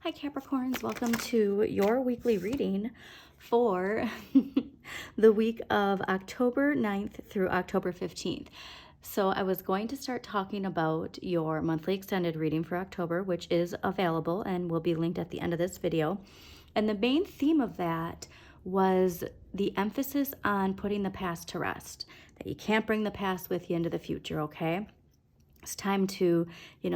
Hi Capricorns, welcome to your weekly reading for the week of October 9th through October 15th. So I was going to start talking about your monthly extended reading for October, which is available and will be linked at the end of this video. And the main theme of that was the emphasis on putting the past to rest, that you can't bring the past with you into the future, okay? It's time to,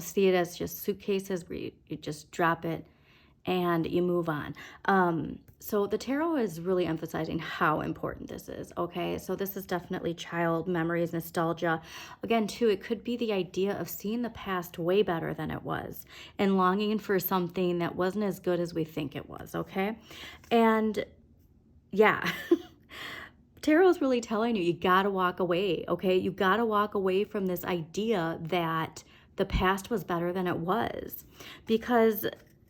see it as just suitcases where you just drop it and you move on. So the tarot is really emphasizing how important this is, okay? So this is definitely child memories, nostalgia. Again, too, it could be the idea of seeing the past way better than it was and longing for something that wasn't as good as we think it was, okay? And yeah. Tarot is really telling you, you gotta walk away, okay? You gotta walk away from this idea that the past was better than it was, because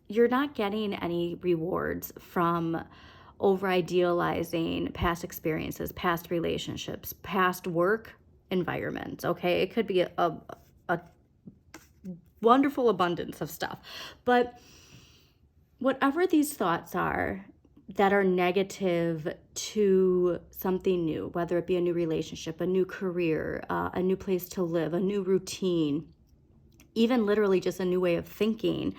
you're not getting any rewards from over-idealizing past experiences, past relationships, past work environments, okay? It could be a wonderful abundance of stuff, but whatever these thoughts are that are negative to something new, whether it be a new relationship, a new career, a new place to live, a new routine, even literally just a new way of thinking,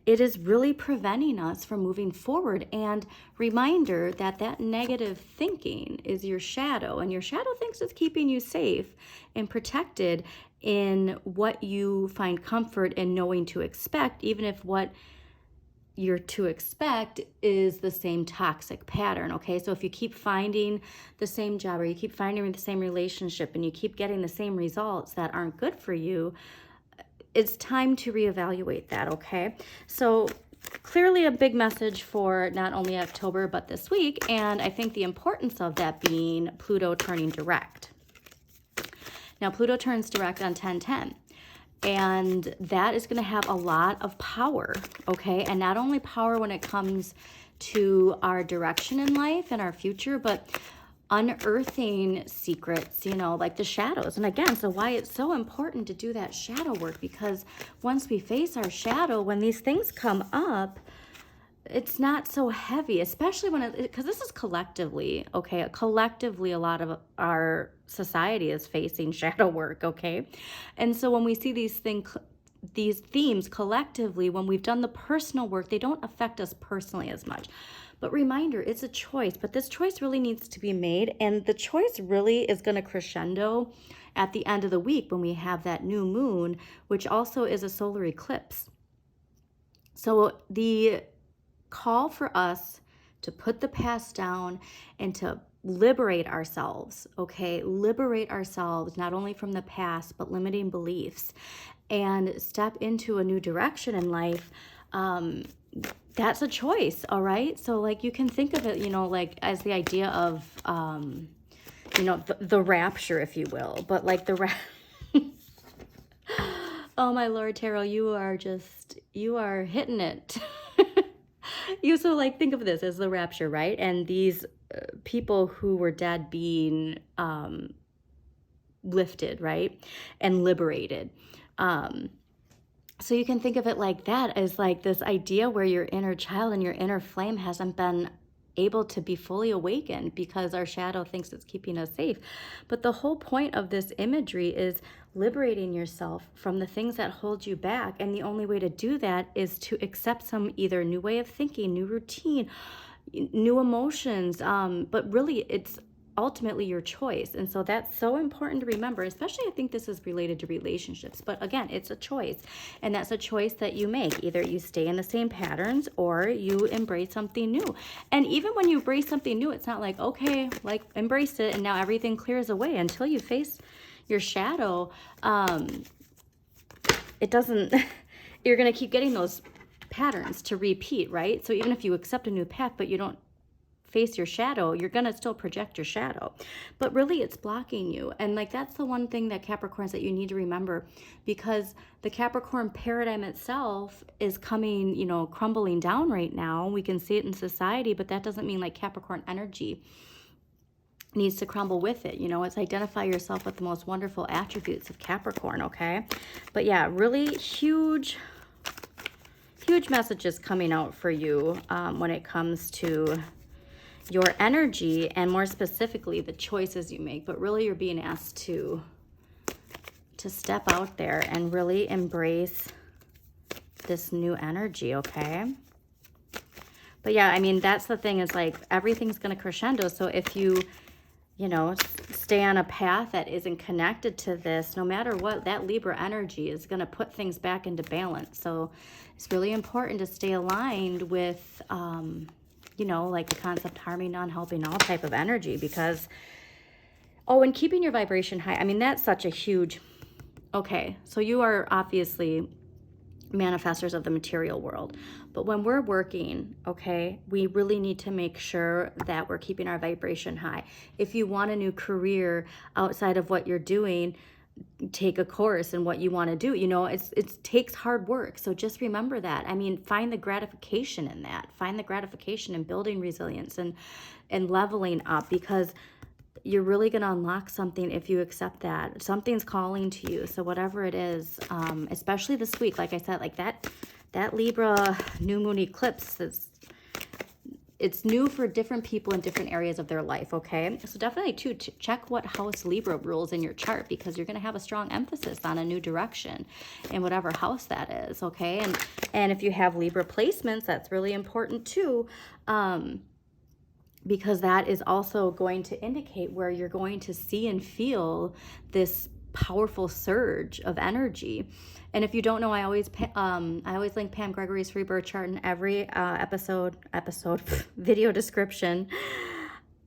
it is really preventing us from moving forward. And reminder that that negative thinking is your shadow, and your shadow thinks it's keeping you safe and protected in what you find comfort in knowing to expect, even if what you're to expect is the same toxic pattern, okay? So if you keep finding the same job, or you keep finding the same relationship, and you keep getting the same results that aren't good for you, it's time to reevaluate that, okay? So clearly a big message for not only October, but this week, and I think the importance of that being Pluto turning direct. Now, Pluto turns direct on 10/10. And that is going to have a lot of power, okay? And not only power when it comes to our direction in life and our future, but unearthing secrets, like the shadows. And again, so why it's so important to do that shadow work, because once we face our shadow, when these things come up, it's not so heavy, especially when because this is collectively, okay? Collectively, a lot of our society is facing shadow work, okay? And so when we see these themes collectively, when we've done the personal work, they don't affect us personally as much. But reminder, it's a choice, but this choice really needs to be made, and the choice really is going to crescendo at the end of the week when we have that new moon, which also is a solar eclipse. So the call for us to put the past down and to liberate ourselves, okay? Liberate ourselves not only from the past, but limiting beliefs, and step into a new direction in life. That's a choice, all right? So like you can think of it, like as the idea of, the rapture, if you will, but like oh my Lord, Tarot, you are hitting it. You so like think of this as the rapture, right? And these people who were dead being lifted, right? And liberated. So you can think of it like that, as like this idea where your inner child and your inner flame hasn't been able to be fully awakened because our shadow thinks it's keeping us safe. But the whole point of this imagery is liberating yourself from the things that hold you back. And the only way to do that is to accept some either new way of thinking, new routine, new emotions. But really, it's ultimately your choice. And so that's so important to remember, especially I think this is related to relationships. But again, it's a choice, and that's a choice that you make. Either you stay in the same patterns or you embrace something new. And even when you embrace something new, it's not like, okay, like embrace it and now everything clears away. Until you face your shadow, it doesn't, you're going to keep getting those patterns to repeat, right? So even if you accept a new path, but you don't face your shadow, you're going to still project your shadow, but really it's blocking you. And like that's the one thing that Capricorns that you need to remember, because the Capricorn paradigm itself is coming, crumbling down right now. We can see it in society, but that doesn't mean like Capricorn energy needs to crumble with it. It's identify yourself with the most wonderful attributes of Capricorn, okay? But yeah, really huge huge messages coming out for you when it comes to your energy, and more specifically the choices you make. But really, you're being asked to step out there and really embrace this new energy, okay? But yeah, I mean, that's the thing, is like everything's going to crescendo. So if you know, stay on a path that isn't connected to this, no matter what, that Libra energy is going to put things back into balance. So it's really important to stay aligned with, you know, like the concept harming, non-helping, all type of energy, because, oh, and keeping your vibration high. I mean, that's such a huge, okay, so you are obviously manifestors of the material world, but when we're working, okay, we really need to make sure that we're keeping our vibration high. If you want a new career outside of what you're doing, take a course in what you want to do. You know, it takes hard work. So just remember that. I mean, find the gratification in that. Find the gratification in building resilience and leveling up, because you're really going to unlock something if you accept that. Something's calling to you. So whatever it is, especially this week, like I said, like that Libra new moon eclipse, it's new for different people in different areas of their life, okay? So definitely, too, check what house Libra rules in your chart, because you're going to have a strong emphasis on a new direction in whatever house that is, okay? And if you have Libra placements, that's really important, too, because that is also going to indicate where you're going to see and feel this powerful surge of energy. And if you don't know, I always link Pam Gregory's free birth chart in every episode video description.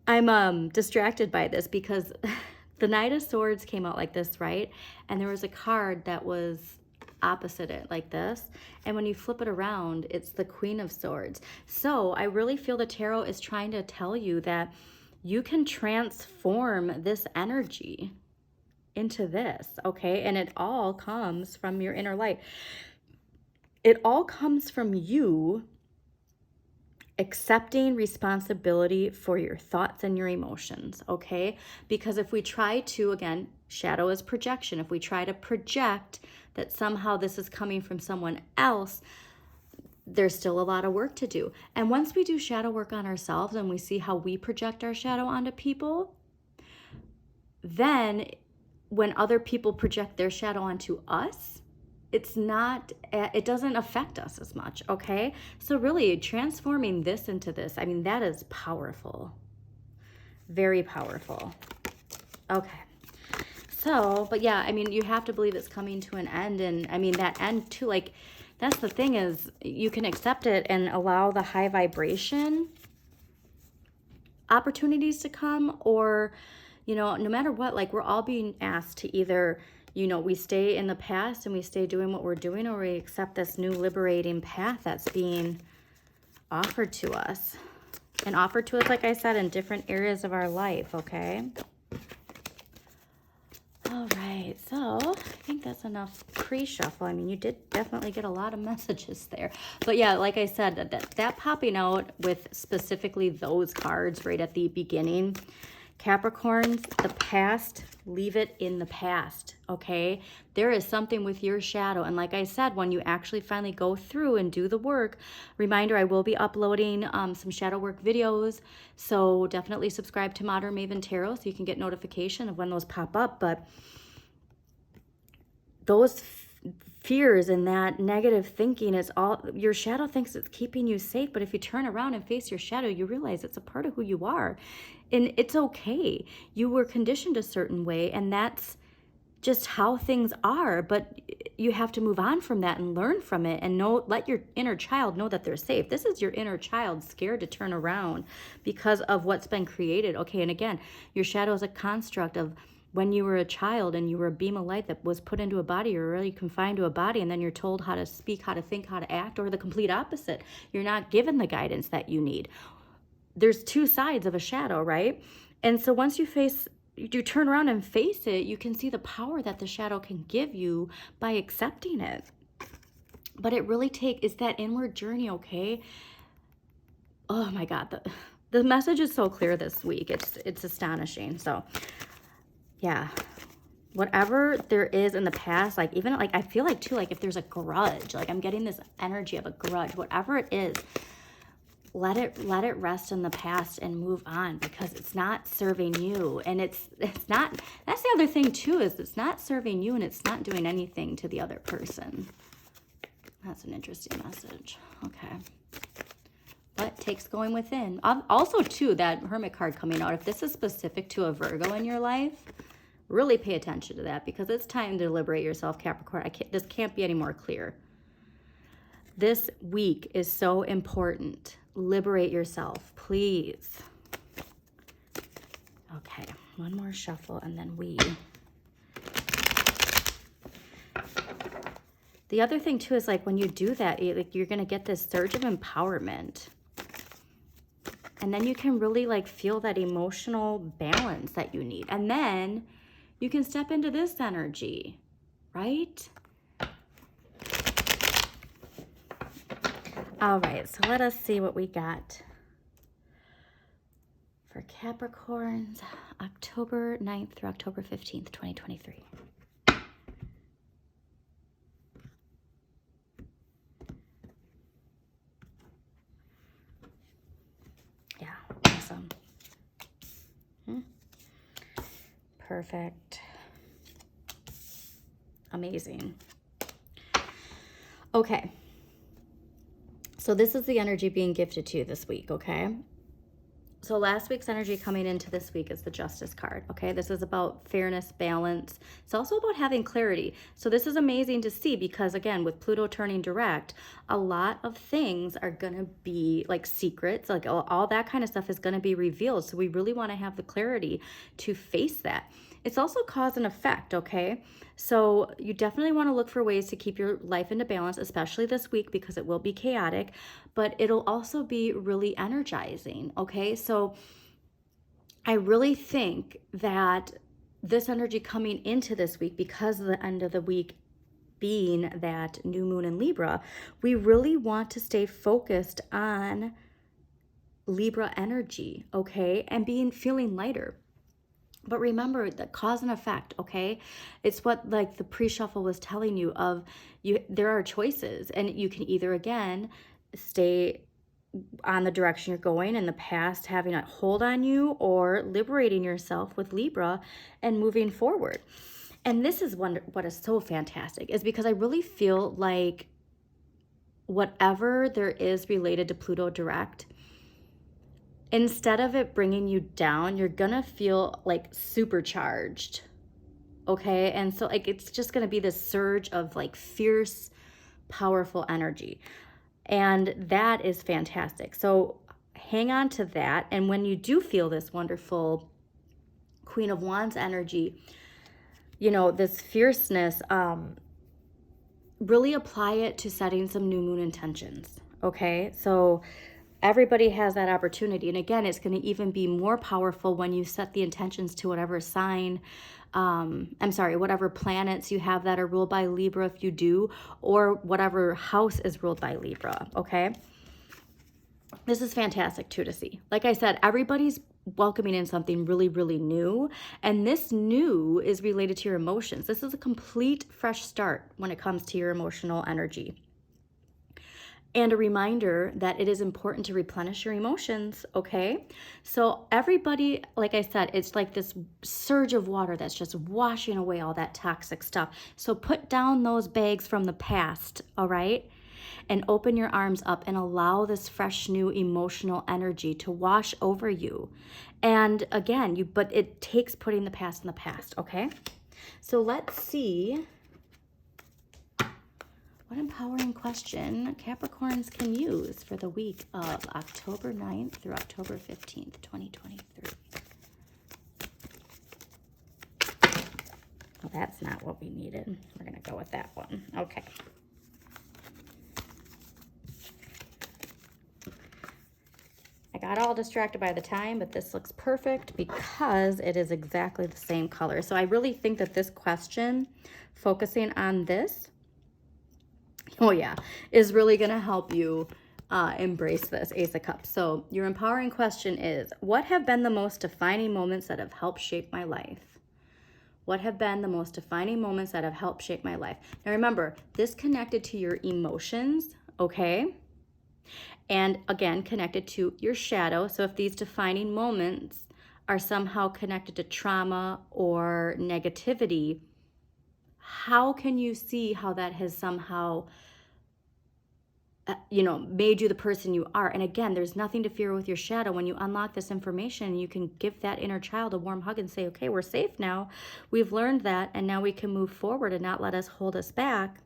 I'm distracted by this because the Knight of Swords came out like this, right? And there was a card that was opposite it like this, and when you flip it around, it's the Queen of Swords. So I really feel the tarot is trying to tell you that you can transform this energy into this, okay? And it all comes from your inner light. It all comes from you accepting responsibility for your thoughts and your emotions, okay? Because if we try to, again, shadow is projection. If we try to project that somehow this is coming from someone else, there's still a lot of work to do. And once we do shadow work on ourselves and we see how we project our shadow onto people, then when other people project their shadow onto us, it doesn't affect us as much, okay? So really transforming this into this, I mean, that is powerful. Very powerful. Okay. So, but yeah, I mean, you have to believe it's coming to an end. And I mean, that end too, like, that's the thing, is you can accept it and allow the high vibration opportunities to come, or, you know, no matter what, like, we're all being asked to either, you know, we stay in the past and we stay doing what we're doing, or we accept this new liberating path that's being offered to us. And offered to us, like I said, in different areas of our life, okay? All right, so I think that's enough pre-shuffle. I mean, you did definitely get a lot of messages there. But yeah, like I said, that popping out with specifically those cards right at the beginning, Capricorns, the past, leave it in the past, okay? There is something with your shadow. And like I said, when you actually finally go through and do the work, reminder, I will be uploading some shadow work videos. So definitely subscribe to Modern Maven Tarot so you can get notification of when those pop up. But those fears and that negative thinking is all, your shadow thinks it's keeping you safe. But if you turn around and face your shadow, you realize it's a part of who you are. And it's okay. You were conditioned a certain way, and that's just how things are. But you have to move on from that and learn from it, and let your inner child know that they're safe. This is your inner child scared to turn around because of what's been created. Okay, and again, your shadow is a construct of when you were a child and you were a beam of light that was put into a body. You're really confined to a body, and then you're told how to speak, how to think, how to act, or the complete opposite. You're not given the guidance that you need. There's two sides of a shadow, right? And so once you turn around and face it, you can see the power that the shadow can give you by accepting it. But it really is that inward journey, okay? Oh my God, the message is so clear this week. It's astonishing. So yeah, whatever there is in the past, like even like I feel like too, like if there's a grudge, like I'm getting this energy of a grudge, whatever it is, let it rest in the past and move on, because it's not serving you. And it's not, that's the other thing too, is it's not serving you and it's not doing anything to the other person. That's an interesting message. Okay. What takes going within? Also too, that Hermit card coming out, if this is specific to a Virgo in your life, really pay attention to that, because it's time to liberate yourself, Capricorn. This can't be any more clear. This week is so important. Liberate yourself, please. Okay, one more shuffle and then we. The other thing too is like when you do that, you're going to get this surge of empowerment. And then you can really like feel that emotional balance that you need. And then you can step into this energy, right? All right, so let us see what we got for Capricorns, October 9th through October 15th, 2023. Yeah, awesome. Perfect. Amazing. Okay. So this is the energy being gifted to you this week, okay? So last week's energy coming into this week is the Justice card, okay? This is about fairness, balance. It's also about having clarity. So this is amazing to see because, again, with Pluto turning direct, a lot of things are going to be like secrets, like all that kind of stuff is going to be revealed. So we really want to have the clarity to face that. It's also cause and effect, okay? So you definitely want to look for ways to keep your life into balance, especially this week because it will be chaotic, but it'll also be really energizing, okay? So I really think that this energy coming into this week, because of the end of the week being that new moon in Libra, we really want to stay focused on Libra energy, okay? And feeling lighter. But remember the cause and effect, okay? It's what like the pre-shuffle was telling you of there are choices, and you can either, again, stay on the direction you're going in the past, having a hold on you, or liberating yourself with Libra and moving forward. And this is what is so fantastic, is because I really feel like whatever there is related to Pluto direct, instead of it bringing you down, you're gonna feel like supercharged, okay? And so like it's just gonna be this surge of like fierce, powerful energy. And that is fantastic. So hang on to that. And when you do feel this wonderful Queen of Wands energy, you know, this fierceness, really apply it to setting some new moon intentions, okay? So everybody has that opportunity. And again, it's going to even be more powerful when you set the intentions to whatever sign, whatever planets you have that are ruled by Libra, if you do, or whatever house is ruled by Libra, okay? This is fantastic too to see. Like I said, everybody's welcoming in something really, really new. And this new is related to your emotions. This is a complete fresh start when it comes to your emotional energy. And a reminder that it is important to replenish your emotions, okay? So everybody, like I said, it's like this surge of water that's just washing away all that toxic stuff. So put down those bags from the past, all right? And open your arms up and allow this fresh, new emotional energy to wash over you. And again, but it takes putting the past in the past, okay? So let's see what empowering question Capricorns can use for the week of October 9th through October 15th, 2023. Well, that's not what we needed. We're going to go with that one. Okay. I got all distracted by the time, but this looks perfect because it is exactly the same color. So I really think that this question, focusing on this, is really going to help you embrace this Ace of Cups. So your empowering question is, what have been the most defining moments that have helped shape my life? What have been the most defining moments that have helped shape my life? Now remember, this connected to your emotions, okay? And again, connected to your shadow. So if these defining moments are somehow connected to trauma or negativity, how can you see how that has somehow made you the person you are? And again, there's nothing to fear with your shadow. When you unlock this information, you can give that inner child a warm hug and say, okay, we're safe now. We've learned that, and now we can move forward and not let us hold us back.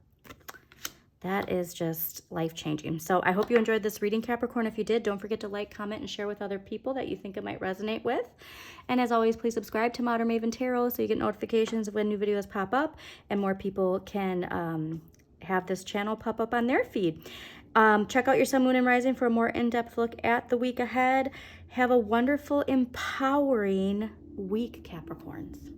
That is just life-changing. So I hope you enjoyed this reading, Capricorn. If you did, don't forget to like, comment, and share with other people that you think it might resonate with. And as always, please subscribe to Modern Maven Tarot so you get notifications when new videos pop up and more people can have this channel pop up on their feed. Check out your Sun, Moon, and Rising for a more in-depth look at the week ahead. Have a wonderful, empowering week, Capricorns.